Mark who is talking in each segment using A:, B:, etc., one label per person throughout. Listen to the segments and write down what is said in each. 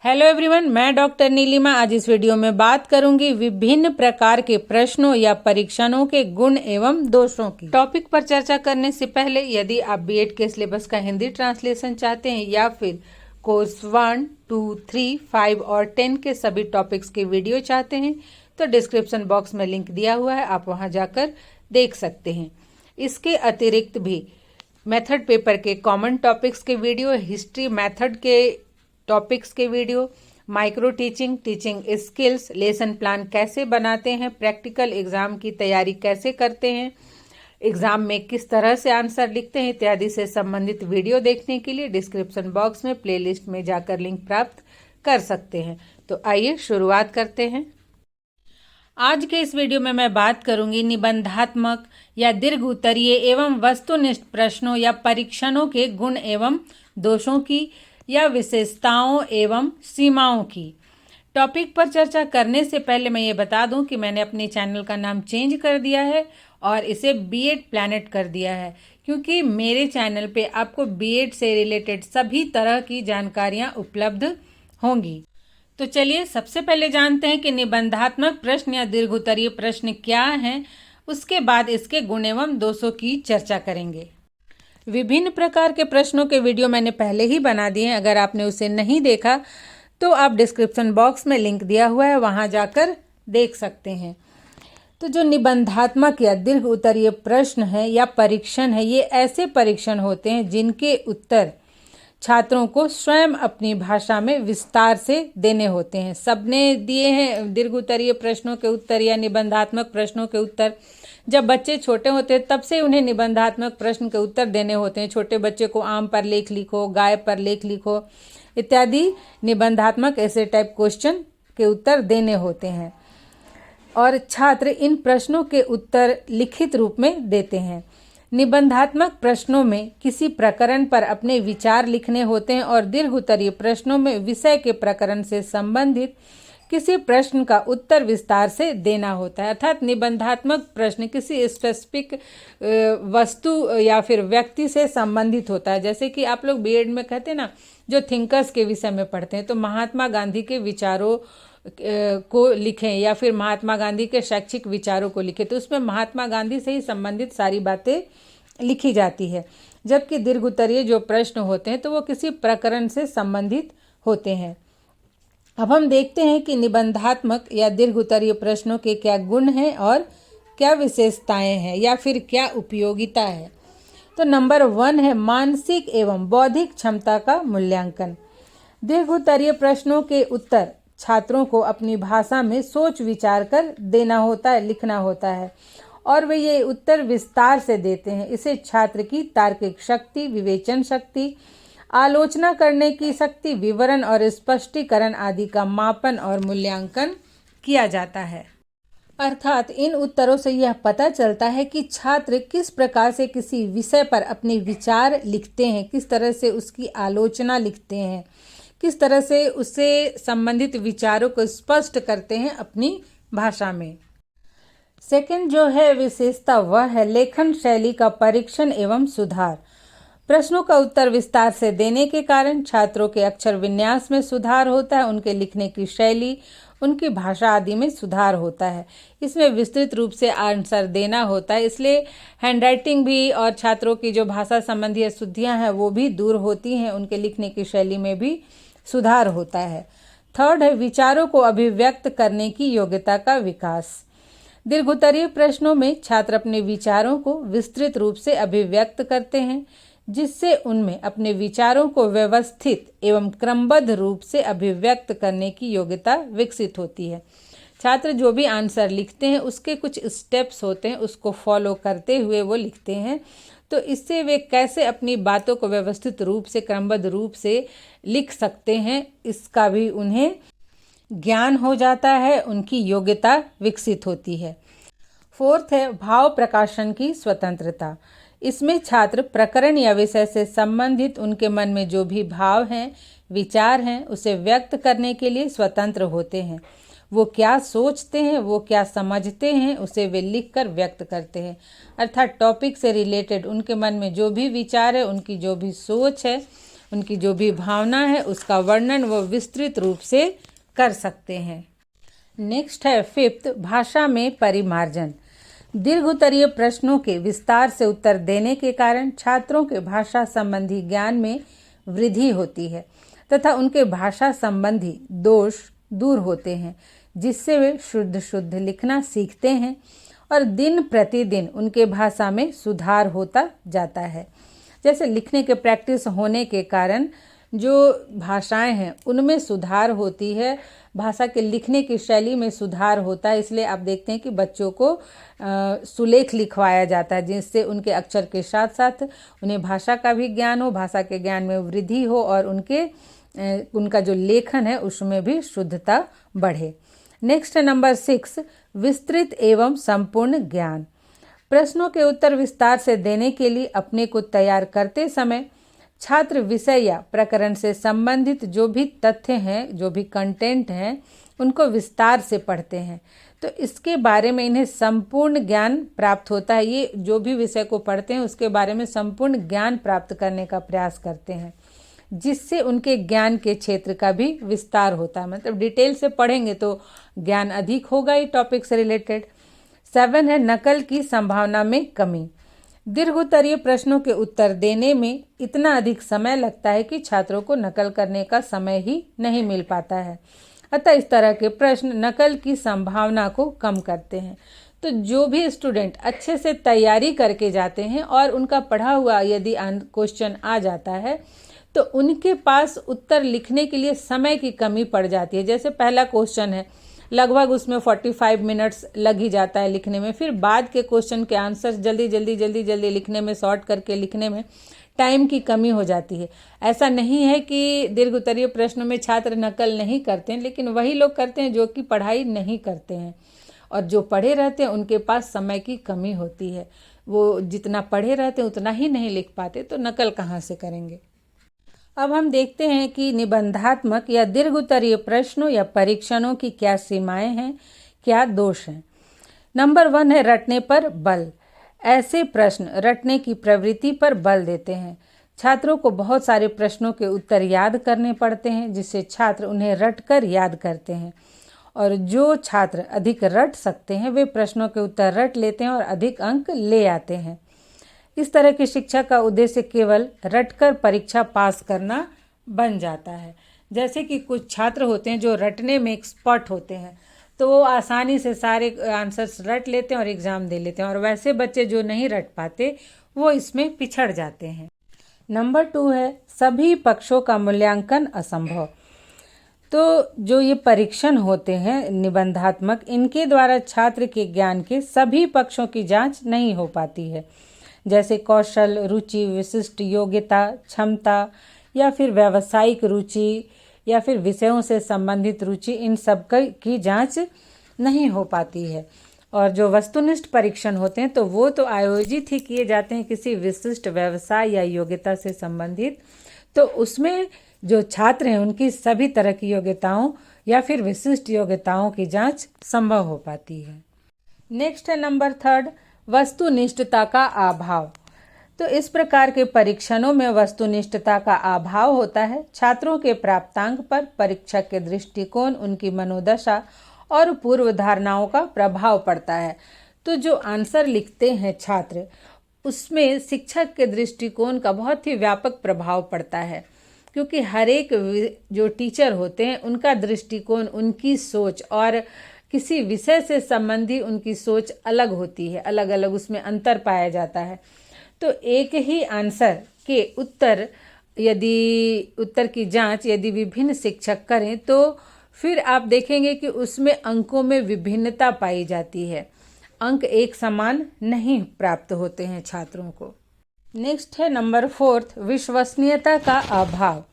A: Hello everyone, मैं doctor Nilima आज इस वीडियो में बात करूंगी विभिन्न प्रकार के प्रश्नों या परीक्षणों के गुण एवं दोषों की। टॉपिक पर चर्चा करने से पहले यदि आप बीएड के सिलेबस का हिंदी ट्रांसलेशन चाहते हैं या फिर कोर्स 1, 2, 3, 5 और 10 के सभी टॉपिक्स के वीडियो चाहते हैं तो डिस्क्रिप्शन बॉक्स में लिंक दिया हुआ है, आप वहां जाकर देख सकते हैं। इसके अतिरिक्त भी मेथड पेपर के कॉमन टॉपिक्स के वीडियो, हिस्ट्री मेथड के टॉपिक्स के video, micro teaching, teaching skills, lesson plan कैसे बनाते हैं, प्रैक्टिकल एग्जाम की तैयारी कैसे करते हैं, एग्जाम में किस तरह से आंसर लिखते हैं इत्यादि से संबंधित वीडियो देखने के लिए डिस्क्रिप्शन बॉक्स में प्लेलिस्ट में जाकर लिंक प्राप्त कर सकते हैं। तो आइए शुरुआत करते हैं। आज के इस वीडियो में मैं बात करूंगी निबंधात्मक या दीर्घ उत्तरीय एवं वस्तुनिष्ठ प्रश्नों या परीक्षणों के गुण एवं दोषों की या विशेषताओं एवं सीमाओं की। टॉपिक पर चर्चा करने से पहले मैं ये बता दूं कि मैंने अपने चैनल का नाम चेंज कर दिया है और इसे बीएड प्लैनेट कर दिया है, क्योंकि मेरे चैनल पे आपको बीएड से रिलेटेड सभी तरह की जानकारियां उपलब्ध होंगी। तो चलिए सबसे पहले जानते हैं कि निबंधात्मक प्रश्न या दीर्घ उत्तरीय प्रश्न क्या हैं, उसके बाद इसके गुण एवं दोषों की चर्चा करेंगे। विभिन्न प्रकार के प्रश्नों के वीडियो मैंने पहले ही बना दिए हैं, अगर आपने उसे नहीं देखा तो आप डिस्क्रिप्शन बॉक्स में लिंक दिया हुआ है, वहां जाकर देख सकते हैं। तो जो निबंधात्मक या दीर्घ उत्तरीय प्रश्न है या परीक्षण है, ये ऐसे परीक्षण होते हैं जिनके उत्तर छात्रों को स्वयं अपनी भाषा में विस्तार से देने होते हैं। सबने दिए हैं दीर्घ उत्तरीय प्रश्नों के उत्तर या निबंधात्मक प्रश्नों के उत्तर। जब बच्चे छोटे होते हैं तब से उन्हें निबंधात्मक प्रश्न के उत्तर देने होते हैं। छोटे बच्चे को आम पर लेख लिखो, गाय पर लेख लिखो इत्यादि निबंधात्मक ऐसे टाइप क्वेश्चन के उत्तर देने होते हैं और छात्र इन प्रश्नों के उत्तर लिखित रूप में देते हैं। निबंधात्मक प्रश्नों में किसी प्रकरण पर अपने विचार लिखने होते हैं और दीर्घ उत्तरीय प्रश्नों में विषय के प्रकरण से संबंधित किसी प्रश्न का उत्तर विस्तार से देना होता है। अर्थात निबंधात्मक प्रश्न किसी स्पेसिफिक वस्तु या फिर व्यक्ति से संबंधित होता है। जैसे कि आप लोग बीएड में कहते हैं ना, जो थिंकर्स के विषय में पढ़ते हैं, तो महात्मा गांधी के विचारों को लिखें या फिर महात्मा गांधी के शैक्षिक विचारों को लिखें, तो उसमें महात्मा गांधी से ही संबंधित सारी बातें लिखी जाती है। जबकि दीर्घ उत्तरीय जो प्रश्न होते हैं तो वो किसी प्रकरण से संबंधित होते हैं। अब हम देखते हैं कि निबंधात्मक या दीर्घ उत्तरीय प्रश्नों के क्या गुण हैं और क्या विशेषताएं हैं या फिर क्या उपयोगिता है। तो नंबर 1 है मानसिक एवं बौद्धिक क्षमता का मूल्यांकन। दीर्घ उत्तरीय प्रश्नों के उत्तर छात्रों को अपनी भाषा में सोच विचार कर देना होता है, लिखना होता है और वे ये उत्तर विस्तार से देते हैं। इसे छात्र की तार्किक शक्ति, विवेचन शक्ति, आलोचना करने की शक्ति, विवरण और स्पष्टीकरण आदि का मापन और मूल्यांकन किया जाता है। अर्थात इन उत्तरों से यह पता चलता है कि छात्र किस प्रकार से किसी विषय पर अपने विचार लिखते हैं, किस तरह से उसकी आलोचना लिखते हैं, किस तरह से उससे संबंधित विचारों को स्पष्ट करते हैं अपनी भाषा में। सेकंड जो है विशेषता, वह है लेखन शैली का परीक्षण एवं सुधार। प्रश्नों का उत्तर विस्तार से देने के कारण छात्रों के अक्षर विन्यास में सुधार होता है, उनके लिखने की शैली, उनकी भाषा आदि में सुधार होता है। इसमें विस्तृत रूप से आंसर देना होता है, इसलिए हैंडराइटिंग भी और छात्रों की जो भाषा संबंधी अशुद्धियां हैं वो भी दूर होती हैं, उनके लिखने की शैली में भी सुधार होता है। थर्ड है विचारों को अभिव्यक्त करने की योग्यता का विकास। दीर्घ उत्तरीय प्रश्नों में छात्र अपने विचारों को विस्तृत रूप से अभिव्यक्त करते हैं, जिससे उनमें अपने विचारों को व्यवस्थित एवं क्रमबद्ध रूप से अभिव्यक्त करने की योग्यता विकसित होती है। छात्र जो भी आंसर लिखते हैं उसके कुछ स्टेप्स होते हैं, उसको फॉलो करते हुए वो लिखते हैं, तो इससे वे कैसे अपनी बातों को व्यवस्थित रूप से, क्रमबद्ध रूप से लिख सकते हैं, इसका भी उन्हें ज्ञान हो जाता है, उनकी योग्यता विकसित होती है। फोर्थ है भाव प्रकाशन की स्वतंत्रता। इसमें छात्र प्रकरण या विषय से संबंधित उनके मन में जो भी भाव हैं, विचार हैं, उसे व्यक्त करने के लिए स्वतंत्र होते हैं। वो क्या सोचते हैं, वो क्या समझते हैं, उसे वे लिखकर व्यक्त करते हैं। अर्थात टॉपिक से रिलेटेड उनके मन में जो भी विचार है, उनकी जो भी सोच है, उनकी जो भी भावना है उसका वर्णन वो विस्तृत रूप से कर सकते हैं। नेक्स्ट है 5th, भाषा में परिमार्जन। दीर्घ उत्तरीय प्रश्नों के विस्तार से उत्तर देने के कारण छात्रों के भाषा संबंधी ज्ञान में वृद्धि होती है तथा उनके भाषा संबंधी दोष दूर होते हैं, जिससे वे शुद्ध लिखना सीखते हैं और दिन प्रतिदिन उनके भाषा में सुधार होता जाता है। जैसे लिखने के प्रैक्टिस होने के कारण जो भाषाएं हैं उनमें सुधार होती है, भाषा के लिखने की शैली में सुधार होता है। इसलिए आप देखते हैं कि बच्चों को सुलेख लिखवाया जाता है, जिससे उनके अक्षर के साथ साथ उन्हें भाषा का भी ज्ञान हो, भाषा के ज्ञान में वृद्धि हो और उनका जो लेखन है उसमें भी शुद्धता बढ़े। नेक्स्ट है नंबर 6, विस्तृत एवं संपूर्ण ज्ञान। प्रश्नों के उत्तर विस्तार से देने के लिए अपने को तैयार करते समय छात्र विषय या प्रकरण से संबंधित जो भी तथ्य हैं, जो भी कंटेंट हैं, उनको विस्तार से पढ़ते हैं। तो इसके बारे में इन्हें संपूर्ण ज्ञान प्राप्त होता है। ये जो भी विषय को पढ़ते हैं उसके बारे में संपूर्ण ज्ञान प्राप्त करने का प्रयास करते हैं, जिससे उनके ज्ञान के क्षेत्र का भी विस्तार होता है। मतलब डिटेल से पढ़ेंगे तो ज्ञान अधिक होगा ये टॉपिक से रिलेटेड। 7 है नकल की संभावना में कमी। दीर्घ उत्तरीय प्रश्नों के उत्तर देने में इतना अधिक समय लगता है कि छात्रों को नकल करने का समय ही नहीं मिल पाता है। अतः इस तरह के प्रश्न नकल की संभावना को कम करते हैं। तो जो भी स्टूडेंट अच्छे से तैयारी करके जाते हैं और उनका पढ़ा हुआ यदि क्वेश्चन आ जाता है तो उनके पास उत्तर लिखने के लिए समय की कमी पड़ जाती है। जैसे पहला क्वेश्चन है, लगभग उसमें 45 मिनट्स लग ही जाता है लिखने में। फिर बाद के क्वेश्चन के आंसर्स जल्दी लिखने में, शॉर्ट करके लिखने में टाइम की कमी हो जाती है। ऐसा नहीं है कि दीर्घ उत्तरीय प्रश्नों में छात्र नकल नहीं करते हैं, लेकिन वही लोग करते हैं जो कि पढ़ाई नहीं करते हैं, और जो पढ़े रहते हैं उनके पास समय की कमी होती है। वो जितना पढ़े रहते हैं उतना ही नहीं लिख पाते, तो नकल कहाँ से करेंगे। अब हम देखते हैं कि निबंधात्मक या दीर्घ उत्तरीय प्रश्नों या परीक्षणों की क्या सीमाएं हैं, क्या दोष हैं। नंबर 1 है रटने पर बल। ऐसे प्रश्न रटने की प्रवृत्ति पर बल देते हैं। छात्रों को बहुत सारे प्रश्नों के उत्तर याद करने पड़ते हैं, जिससे छात्र उन्हें रटकर याद करते हैं, और जो छात्र अधिक रट सकते हैं वे प्रश्नों के उत्तर रट लेते हैं और अधिक अंक ले आते हैं। इस तरह की शिक्षा का उद्देश्य केवल रटकर परीक्षा पास करना बन जाता है। जैसे कि कुछ छात्र होते हैं जो रटने में एक्सपर्ट होते हैं, तो वो आसानी से सारे आंसर्स रट लेते हैं और एग्ज़ाम दे लेते हैं, और वैसे बच्चे जो नहीं रट पाते वो इसमें पिछड़ जाते हैं। नंबर 2 है सभी पक्षों का मूल्यांकन असंभव। तो जो ये परीक्षण होते हैं निबंधात्मक, इनके द्वारा छात्र के ज्ञान के सभी पक्षों की जांच नहीं हो पाती है। जैसे कौशल, रुचि, विशिष्ट योग्यता, क्षमता, या फिर व्यावसायिक रुचि, या फिर विषयों से संबंधित रुचि, इन सब की जांच नहीं हो पाती है। और जो वस्तुनिष्ठ परीक्षण होते हैं तो वो तो आयोजित ही किए जाते हैं किसी विशिष्ट व्यवसाय या योग्यता से संबंधित, तो उसमें जो छात्र हैं उनकी सभी तरह की योग्यताओं या फिर विशिष्ट योग्यताओं की जांच संभव हो पाती है। नेक्स्ट है नंबर 3, वस्तुनिष्ठता का अभाव। तो इस प्रकार के परीक्षणों में वस्तुनिष्ठता का अभाव होता है। छात्रों के प्राप्तांक पर परीक्षक के दृष्टिकोण, उनकी मनोदशा और पूर्व धारणाओं का प्रभाव पड़ता है। तो जो आंसर लिखते हैं छात्र, उसमें शिक्षक के दृष्टिकोण का बहुत ही व्यापक प्रभाव पड़ता है, क्योंकि हर एक जो टीचर होते हैं उनका दृष्टिकोण, उनकी सोच और किसी विषय से संबंधी उनकी सोच अलग होती है, अलग अलग उसमें अंतर पाया जाता है। तो एक ही आंसर के उत्तर की जांच यदि विभिन्न शिक्षक करें तो फिर आप देखेंगे कि उसमें अंकों में विभिन्नता पाई जाती है, अंक एक समान नहीं प्राप्त होते हैं छात्रों को। नेक्स्ट है नंबर 4, विश्वसनीयता का अभाव।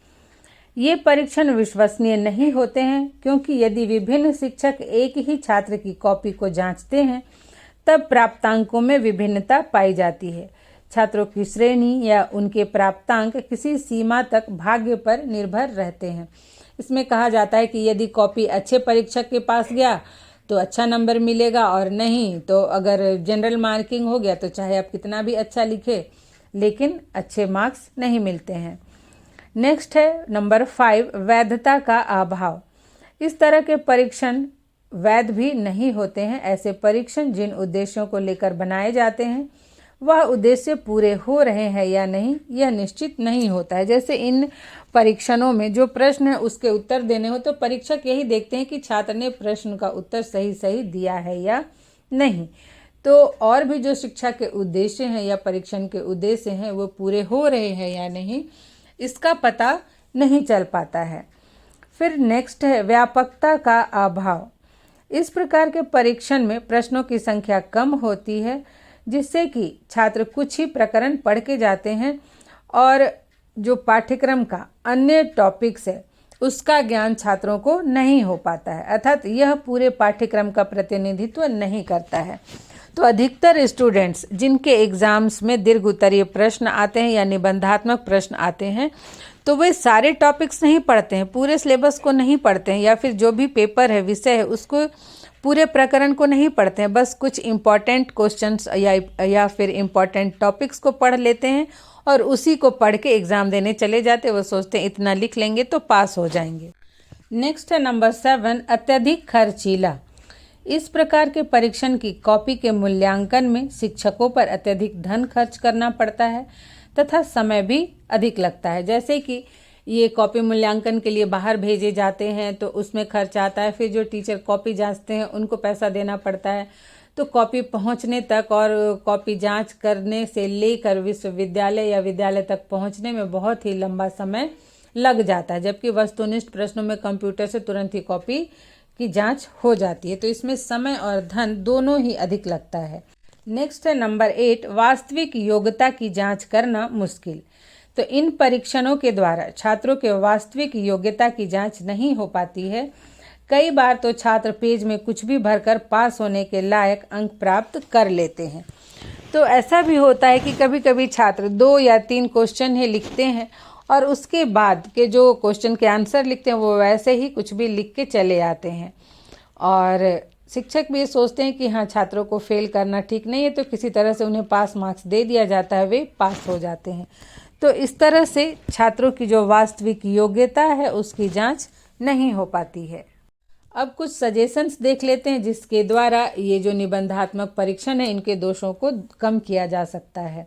A: ये परीक्षण विश्वसनीय नहीं होते हैं, क्योंकि यदि विभिन्न शिक्षक एक ही छात्र की कॉपी को जांचते हैं तब प्राप्तांकों में विभिन्नता पाई जाती है। छात्रों की श्रेणी या उनके प्राप्तांक किसी सीमा तक भाग्य पर निर्भर रहते हैं। इसमें कहा जाता है कि यदि कॉपी अच्छे परीक्षक के पास गया तो अच्छा नंबर मिलेगा, और नहीं तो अगर जनरल मार्किंग हो गया तो चाहे आप कितना भी अच्छा लिखे लेकिन अच्छे मार्क्स नहीं मिलते हैं। नेक्स्ट है नंबर 5, वैधता का अभाव। इस तरह के परीक्षण वैध भी नहीं होते हैं। ऐसे परीक्षण जिन उद्देश्यों को लेकर बनाए जाते हैं वह उद्देश्य पूरे हो रहे हैं या नहीं यह निश्चित नहीं होता है। जैसे इन परीक्षणों में जो प्रश्न है उसके उत्तर देने हो तो परीक्षक यही देखते हैं कि छात्र ने प्रश्न का उत्तर सही सही दिया है या नहीं। तो और भी जो शिक्षा के उद्देश्य हैं या परीक्षण के उद्देश्य हैं वो पूरे हो रहे हैं या नहीं इसका पता नहीं चल पाता है। फिर नेक्स्ट है व्यापकता का अभाव। इस प्रकार के परीक्षण में प्रश्नों की संख्या कम होती है जिससे कि छात्र कुछ ही प्रकरण पढ़ के जाते हैं और जो पाठ्यक्रम का अन्य टॉपिक्स है उसका ज्ञान छात्रों को नहीं हो पाता है, अर्थात यह पूरे पाठ्यक्रम का प्रतिनिधित्व नहीं करता है। तो अधिकतर स्टूडेंट्स जिनके एग्जाम्स में दीर्घ उत्तरीय प्रश्न आते हैं या निबंधात्मक प्रश्न आते हैं तो वे सारे टॉपिक्स नहीं पढ़ते हैं, पूरे सिलेबस को नहीं पढ़ते हैं, या फिर जो भी पेपर है विषय है उसको पूरे प्रकरण को नहीं पढ़ते हैं, बस कुछ इम्पॉर्टेंट क्वेश्चंस या फिर इम्पॉर्टेंट टॉपिक्स को पढ़ लेते हैं और उसी को पढ़ के एग्ज़ाम देने चले जाते हैं। वो सोचते हैं इतना लिख लेंगे तो पास हो जाएंगे। नेक्स्ट है नंबर 7, अत्यधिक खर्चीला। इस प्रकार के परीक्षण की कॉपी के मूल्यांकन में शिक्षकों पर अत्यधिक धन खर्च करना पड़ता है तथा समय भी अधिक लगता है। जैसे कि ये कॉपी मूल्यांकन के लिए बाहर भेजे जाते हैं तो उसमें खर्च आता है, फिर जो टीचर कॉपी जांचते हैं उनको पैसा देना पड़ता है, तो कॉपी पहुंचने तक और कॉपी जांच करने से लेकर विश्वविद्यालय या विद्यालय तक पहुंचने में बहुत ही लंबा समय लग जाता है। जबकि वस्तुनिष्ठ प्रश्नों में कंप्यूटर से तुरंत ही कॉपी की जांच हो जाती है, तो इसमें समय और धन दोनों ही अधिक लगता है। नेक्स्ट है नंबर 8, वास्तविक योग्यता की जांच करना मुश्किल। तो इन परीक्षणों के द्वारा छात्रों के वास्तविक योग्यता की जांच नहीं हो पाती है। कई बार तो छात्र पेज में कुछ भी भरकर पास होने के लायक अंक प्राप्त कर लेते हैं। तो ऐसा भी होता है कि कभी कभी छात्र 2 या 3 क्वेश्चन ही लिखते हैं और उसके बाद के जो क्वेश्चन के आंसर लिखते हैं वो वैसे ही कुछ भी लिख के चले आते हैं, और शिक्षक भी ये सोचते हैं कि हाँ छात्रों को फेल करना ठीक नहीं है, तो किसी तरह से उन्हें पास मार्क्स दे दिया जाता है, वे पास हो जाते हैं। तो इस तरह से छात्रों की जो वास्तविक योग्यता है उसकी जांच नहीं हो पाती है। अब कुछ सजेशंस देख लेते हैं जिसके द्वारा ये जो निबंधात्मक परीक्षण है इनके दोषों को कम किया जा सकता है।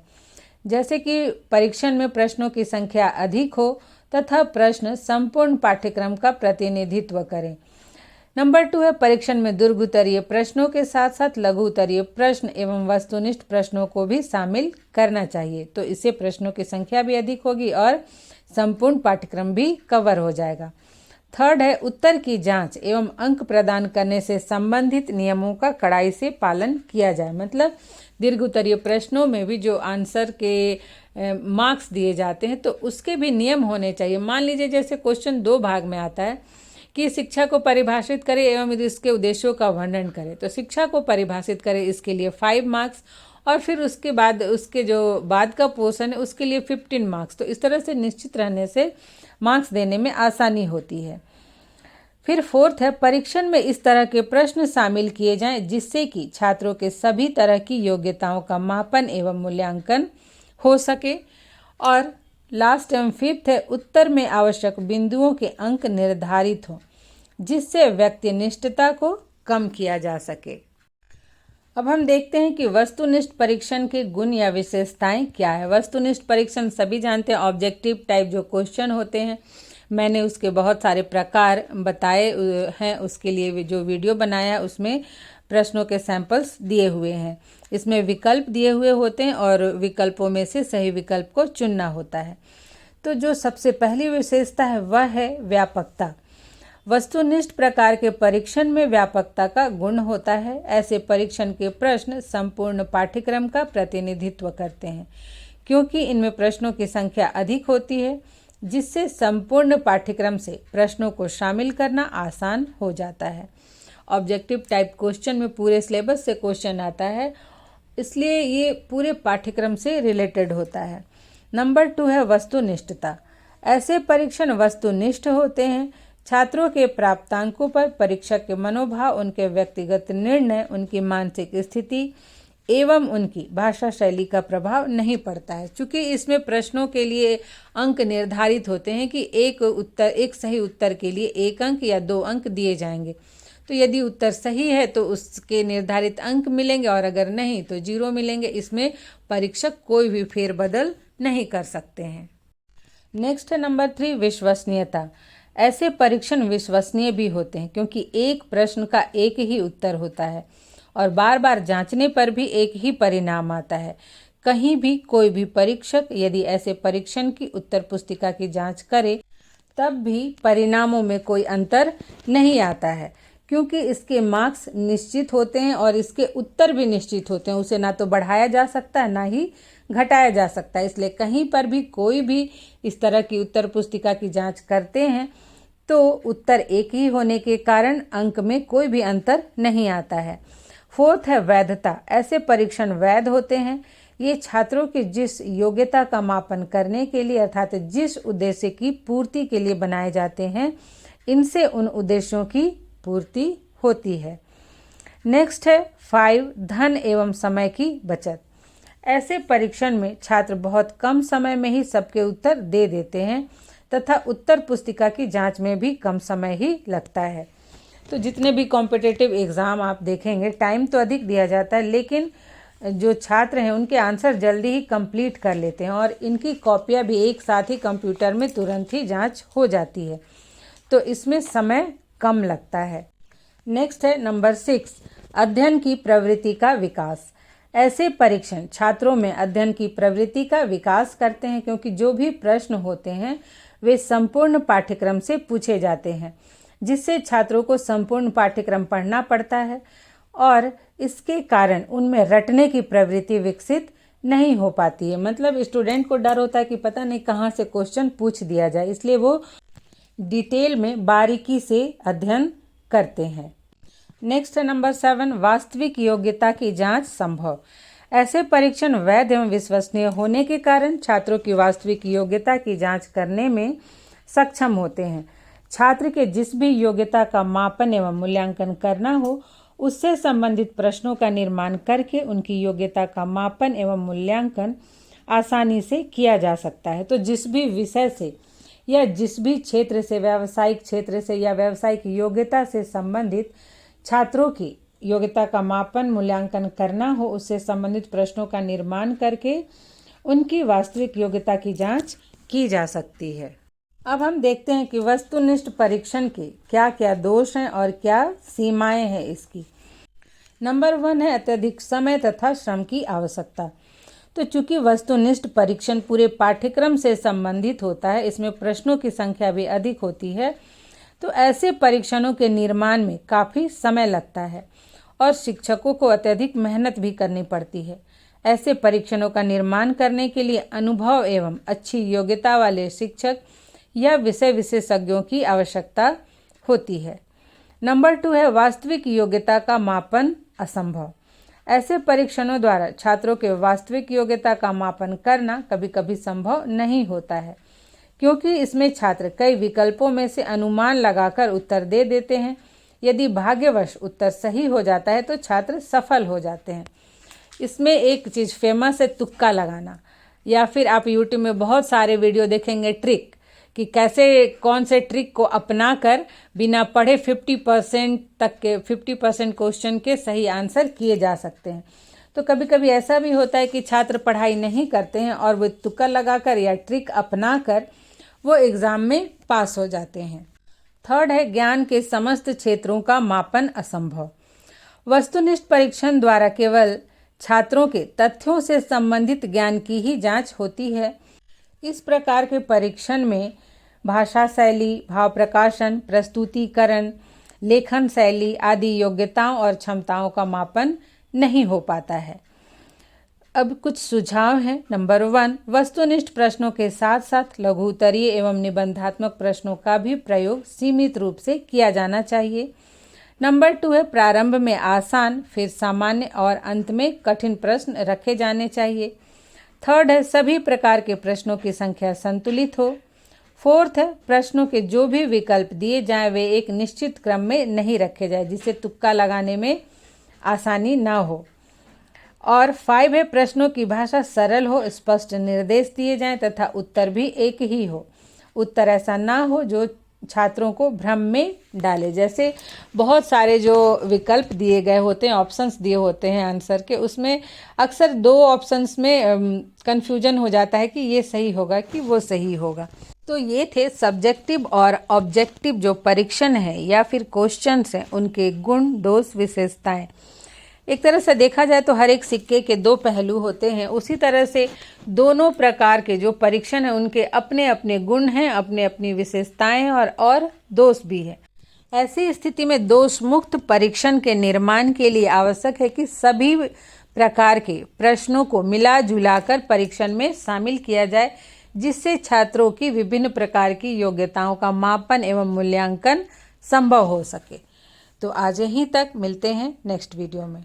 A: जैसे कि परीक्षण में प्रश्नों की संख्या अधिक हो तथा प्रश्न संपूर्ण पाठ्यक्रम का प्रतिनिधित्व करें। नंबर 2 है परीक्षण में दीर्घ उत्तरीय प्रश्नों के साथ साथ लघु उत्तरीय प्रश्न एवं वस्तुनिष्ठ प्रश्नों को भी शामिल करना चाहिए, तो इससे प्रश्नों की संख्या भी अधिक होगी और संपूर्ण पाठ्यक्रम भी कवर हो जाएगा। थर्ड है उत्तर की जांच एवं अंक प्रदान करने से संबंधित नियमों का कड़ाई से पालन किया जाए। मतलब दीर्घ उत्तरीय प्रश्नों में भी जो आंसर के मार्क्स दिए जाते हैं तो उसके भी नियम होने चाहिए। मान लीजिए जैसे क्वेश्चन 2 भाग में आता है कि शिक्षा को परिभाषित करें एवं इसके उद्देश्यों का वर्णन करें, तो शिक्षा को परिभाषित करें इसके लिए 5 मार्क्स और फिर उसके बाद उसके जो बाद का पोर्शन है उसके लिए 15 मार्क्स। तो इस तरह से निश्चित रहने से मार्क्स देने में आसानी होती है। फिर फोर्थ है परीक्षण में इस तरह के प्रश्न शामिल किए जाएं जिससे कि छात्रों के सभी तरह की योग्यताओं का मापन एवं मूल्यांकन हो सके। और लास्ट एवं फिफ्थ है उत्तर में आवश्यक बिंदुओं के अंक निर्धारित हों जिससे व्यक्तिनिष्ठता को कम किया जा सके। अब हम देखते हैं कि वस्तुनिष्ठ परीक्षण के गुण या विशेषताएं क्या है। वस्तुनिष्ठ परीक्षण सभी जानते हैं, ऑब्जेक्टिव टाइप जो क्वेश्चन होते हैं, मैंने उसके बहुत सारे प्रकार बताए हैं, उसके लिए जो वीडियो बनाया उसमें प्रश्नों के सैंपल्स दिए हुए हैं। इसमें विकल्प दिए हुए होते हैं और विकल्पों में से सही विकल्प को चुनना होता है। तो जो सबसे पहली विशेषता है वह है व्यापकता। वस्तुनिष्ठ प्रकार के परीक्षण में व्यापकता का गुण होता है। ऐसे परीक्षण के प्रश्न संपूर्ण पाठ्यक्रम का प्रतिनिधित्व करते हैं क्योंकि इनमें प्रश्नों की संख्या अधिक होती है जिससे संपूर्ण पाठ्यक्रम से प्रश्नों को शामिल करना आसान हो जाता है। ऑब्जेक्टिव टाइप क्वेश्चन में पूरे सिलेबस से क्वेश्चन आता है, इसलिए ये पूरे पाठ्यक्रम से रिलेटेड होता है। नंबर 2 है वस्तुनिष्ठता। ऐसे परीक्षण वस्तुनिष्ठ होते हैं। छात्रों के प्राप्तांकों पर परीक्षक के मनोभाव, उनके व्यक्तिगत निर्णय, उनकी मानसिक स्थिति एवं उनकी भाषा शैली का प्रभाव नहीं पड़ता है। चूंकि इसमें प्रश्नों के लिए अंक निर्धारित होते हैं कि एक सही उत्तर के लिए 1 अंक या 2 अंक दिए जाएंगे। तो यदि उत्तर सही है तो उसके निर्धारित अंक मिलेंगे और अगर नहीं तो 0 मिलेंगे। इसमें परीक्षक कोई भी फेरबदल नहीं कर सकते हैं। नेक्स्ट है नंबर 3, विश्वसनीयता। ऐसे परीक्षण विश्वसनीय भी होते हैं क्योंकि एक प्रश्न का एक ही उत्तर होता है और बार बार जांचने पर भी एक ही परिणाम आता है। कहीं भी कोई भी परीक्षक यदि ऐसे परीक्षण की उत्तर पुस्तिका की जांच करे तब भी परिणामों में कोई अंतर नहीं आता है, क्योंकि इसके मार्क्स निश्चित होते हैं और इसके उत्तर भी निश्चित होते हैं। उसे ना तो बढ़ाया जा सकता है ना ही घटाया जा सकता है। इसलिए कहीं पर भी कोई भी इस तरह की उत्तर पुस्तिका की जांच करते हैं तो उत्तर एक ही होने के कारण अंक में कोई भी अंतर नहीं आता है। 4th है वैधता। ऐसे परीक्षण वैध होते हैं। ये छात्रों की जिस योग्यता का मापन करने के लिए अर्थात जिस उद्देश्य की पूर्ति के लिए बनाए जाते हैं, इनसे उन उद्देश्यों की पूर्ति होती है। नेक्स्ट है 5, धन एवं समय की बचत। ऐसे परीक्षण में छात्र बहुत कम समय में ही सबके उत्तर दे देते हैं तथा उत्तर पुस्तिका की जांच में भी कम समय ही लगता है। तो जितने भी कॉम्पिटिटिव एग्ज़ाम आप देखेंगे टाइम तो अधिक दिया जाता है, लेकिन जो छात्र हैं उनके आंसर जल्दी ही कंप्लीट कर लेते हैं और इनकी कॉपियां भी एक साथ ही कंप्यूटर में तुरंत ही जांच हो जाती है। तो इसमें समय कम लगता है। नेक्स्ट है नंबर 6, अध्ययन की प्रवृत्ति का विकास। ऐसे परीक्षण छात्रों में अध्ययन की प्रवृत्ति का विकास करते हैं क्योंकि जो भी प्रश्न होते हैं वे संपूर्ण पाठ्यक्रम से पूछे जाते हैं, जिससे छात्रों को संपूर्ण पाठ्यक्रम पढ़ना पड़ता है और इसके कारण उनमें रटने की प्रवृत्ति विकसित नहीं हो पाती है। मतलब स्टूडेंट को डर होता है कि पता नहीं कहाँ से क्वेश्चन पूछ दिया जाए, इसलिए वो डिटेल में बारीकी से अध्ययन करते हैं। नेक्स्ट है नंबर 7, वास्तविक योग्यता की जांच संभव। ऐसे परीक्षण वैध एवं विश्वसनीय होने के कारण छात्रों की वास्तविक योग्यता की जांच करने में सक्षम होते हैं। छात्र के जिस भी योग्यता का मापन एवं मूल्यांकन करना हो उससे संबंधित प्रश्नों का निर्माण करके उनकी योग्यता का मापन एवं मूल्यांकन आसानी से किया जा सकता है। तो जिस भी विषय से या जिस भी क्षेत्र से, व्यावसायिक क्षेत्र से या व्यावसायिक योग्यता से संबंधित छात्रों की योग्यता का मापन मूल्यांकन करना हो, उससे संबंधित प्रश्नों का निर्माण करके उनकी वास्तविक योग्यता की जांच की जा सकती है। अब हम देखते हैं कि वस्तुनिष्ठ परीक्षण के क्या क्या दोष हैं और क्या सीमाएं हैं इसकी। नंबर 1 है अत्यधिक समय तथा श्रम की आवश्यकता। तो चूंकि वस्तुनिष्ठ परीक्षण पूरे पाठ्यक्रम से संबंधित होता है, इसमें प्रश्नों की संख्या भी अधिक होती है, तो ऐसे परीक्षणों के निर्माण में काफ़ी समय लगता है और शिक्षकों को अत्यधिक मेहनत भी करनी पड़ती है। ऐसे परीक्षणों का निर्माण करने के लिए अनुभव एवं अच्छी योग्यता वाले शिक्षक या विषय विशेषज्ञों की आवश्यकता होती है। नंबर 2 है वास्तविक योग्यता का मापन असंभव। ऐसे परीक्षणों द्वारा छात्रों के वास्तविक योग्यता का मापन करना कभी कभी संभव नहीं होता है, क्योंकि इसमें छात्र कई विकल्पों में से अनुमान लगाकर उत्तर दे देते हैं। यदि भाग्यवश उत्तर सही हो जाता है तो छात्र सफल हो जाते हैं। इसमें एक चीज़ फेमस है तुक्का लगाना, या फिर आप यूट्यूब में बहुत सारे वीडियो देखेंगे ट्रिक कि कैसे कौन से ट्रिक को अपनाकर बिना पढ़े 50% तक के 50% क्वेश्चन के सही आंसर किए जा सकते हैं। तो कभी कभी ऐसा भी होता है कि छात्र पढ़ाई नहीं करते हैं और वो तुक्का लगाकर या ट्रिक अपनाकर वो एग्ज़ाम में पास हो जाते हैं। 3rd है ज्ञान के समस्त क्षेत्रों का मापन असंभव। वस्तुनिष्ठ परीक्षण द्वारा केवल छात्रों के तथ्यों से संबंधित ज्ञान की ही जांच होती है। इस प्रकार के परीक्षण में भाषा शैली, भाव प्रकाशन, प्रस्तुतिकरण, लेखन शैली आदि योग्यताओं और क्षमताओं का मापन नहीं हो पाता है। अब कुछ सुझाव हैं। नंबर 1, वस्तुनिष्ठ प्रश्नों के साथ साथ लघु उत्तरीय एवं निबंधात्मक प्रश्नों का भी प्रयोग सीमित रूप से किया जाना चाहिए। नंबर 2 है प्रारंभ में आसान, फिर सामान्य और अंत में कठिन प्रश्न रखे जाने चाहिए। 3rd है सभी प्रकार के प्रश्नों की संख्या संतुलित हो। 4th है प्रश्नों के जो भी विकल्प दिए जाएं वे एक निश्चित क्रम में नहीं रखे जाए, जिससे तुक्का लगाने में आसानी ना हो। और 5 है प्रश्नों की भाषा सरल हो, स्पष्ट निर्देश दिए जाएं तथा उत्तर भी एक ही हो। उत्तर ऐसा ना हो जो छात्रों को भ्रम में डाले। जैसे बहुत सारे जो विकल्प दिए गए होते हैं, ऑप्शंस दिए होते हैं आंसर के, उसमें अक्सर 2 ऑप्शंस में कंफ्यूजन हो जाता है कि ये सही होगा कि वो सही होगा। तो ये थे सब्जेक्टिव और ऑब्जेक्टिव जो परीक्षण है या फिर क्वेश्चंस हैं, उनके गुण, दोष, विशेषताएं। एक तरह से देखा जाए तो हर एक सिक्के के 2 पहलू होते हैं। उसी तरह से दोनों प्रकार के जो परीक्षण हैं उनके अपने अपने गुण हैं, अपने अपनी विशेषताएं हैं और दोष भी है। ऐसी स्थिति में दोष मुक्त परीक्षण के निर्माण के लिए आवश्यक है कि सभी प्रकार के प्रश्नों को मिला जुलाकर परीक्षण में शामिल किया जाए, जिससे छात्रों की विभिन्न प्रकार की योग्यताओं का मापन एवं मूल्यांकन संभव हो सके। तो आज यहीं तक, मिलते हैं नेक्स्ट वीडियो में।